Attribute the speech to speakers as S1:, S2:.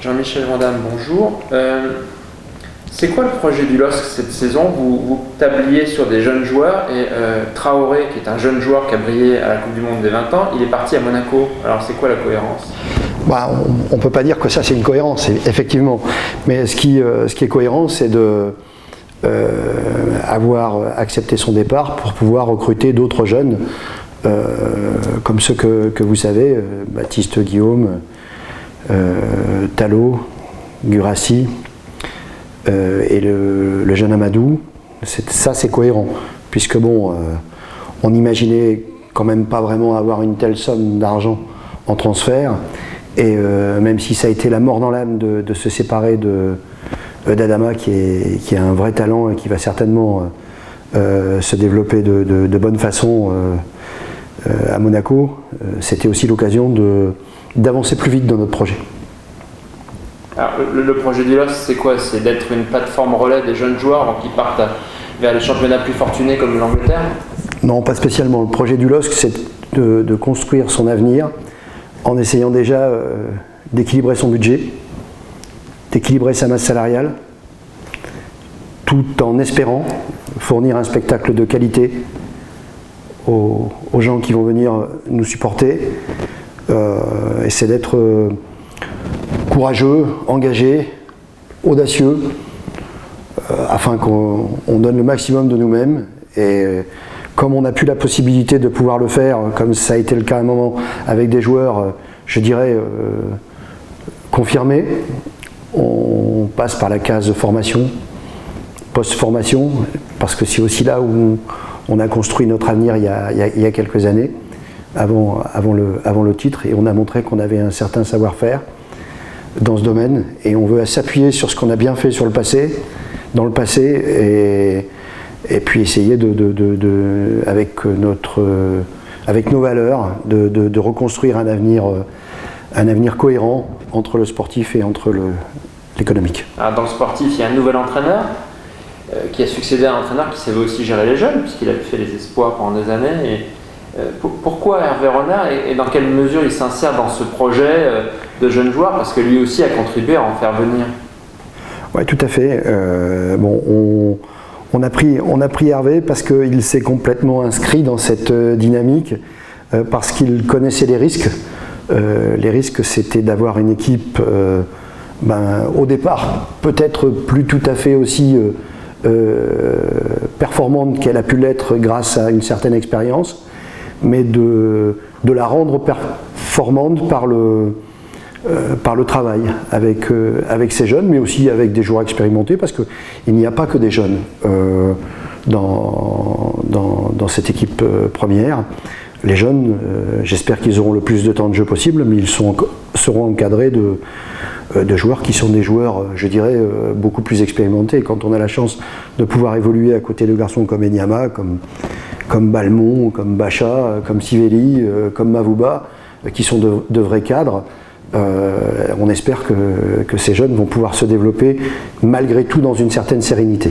S1: Jean-Michel Vandamme, bonjour. C'est quoi le projet du LOSC cette saison? Vous tabliez sur des jeunes joueurs et Traoré, qui est un jeune joueur qui a brillé à la Coupe du Monde des 20 ans, il est parti à Monaco. Alors c'est quoi la cohérence?
S2: On ne peut pas dire que ça c'est une cohérence, effectivement. Mais ce qui est cohérent, c'est de avoir accepté son départ pour pouvoir recruter d'autres jeunes, comme ceux que vous savez, Baptiste Guillaume, Talot, Gurassi et le jeune Amadou. Ça c'est cohérent, puisque bon, on n'imaginait quand même pas vraiment avoir une telle somme d'argent en transfert, et même si ça a été la mort dans l'âme de se séparer d'Adama, qui a un vrai talent et qui va certainement se développer de bonne façon à Monaco, c'était aussi l'occasion d'avancer plus vite dans notre projet.
S1: Alors, le projet du LOSC, c'est quoi? C'est d'être une plateforme relais des jeunes joueurs avant qu'ils partent vers les championnats plus fortunés comme l'Angleterre? Non,
S2: pas spécialement. Le projet du LOSC, c'est de construire son avenir en essayant déjà d'équilibrer son budget, d'équilibrer sa masse salariale, tout en espérant fournir un spectacle de qualité aux gens qui vont venir nous supporter. Et c'est d'être courageux, engagé, audacieux, afin qu'on donne le maximum de nous-mêmes. Et comme on n'a plus la possibilité de pouvoir le faire, comme ça a été le cas à un moment avec des joueurs, je dirais, confirmés, on passe par la case de formation, post-formation, parce que c'est aussi là où on a construit notre avenir il y a quelques années, avant le titre, et on a montré qu'on avait un certain savoir-faire dans ce domaine, et on veut s'appuyer sur ce qu'on a bien fait dans le passé, et puis essayer avec nos valeurs, de reconstruire un avenir cohérent entre le sportif et entre l'économique.
S1: Alors dans le sportif, il y a un nouvel entraîneur qui a succédé à un entraîneur qui savait aussi gérer les jeunes, puisqu'il avait fait les espoirs pendant des années. Pourquoi Hervé Renard, et dans quelle mesure il s'insère dans ce projet de jeunes joueurs, parce que lui aussi a contribué à en faire venir?
S2: Oui, tout à fait. On a pris Hervé parce qu'il s'est complètement inscrit dans cette dynamique, parce qu'il connaissait les risques. Les risques, c'était d'avoir une équipe, au départ, peut-être plus tout à fait aussi performante qu'elle a pu l'être grâce à une certaine expérience, mais de la rendre performante par le travail avec ces jeunes, mais aussi avec des joueurs expérimentés, parce qu'il n'y a pas que des jeunes dans cette équipe première. Les jeunes, j'espère qu'ils auront le plus de temps de jeu possible, mais ils seront encadrés de joueurs qui sont des joueurs, je dirais, beaucoup plus expérimentés. Quand on a la chance de pouvoir évoluer à côté de garçons comme Enyama, comme Balmont, comme Bacha, comme Sivelli, comme Mavouba, qui sont de vrais cadres, on espère que ces jeunes vont pouvoir se développer malgré tout dans une certaine sérénité.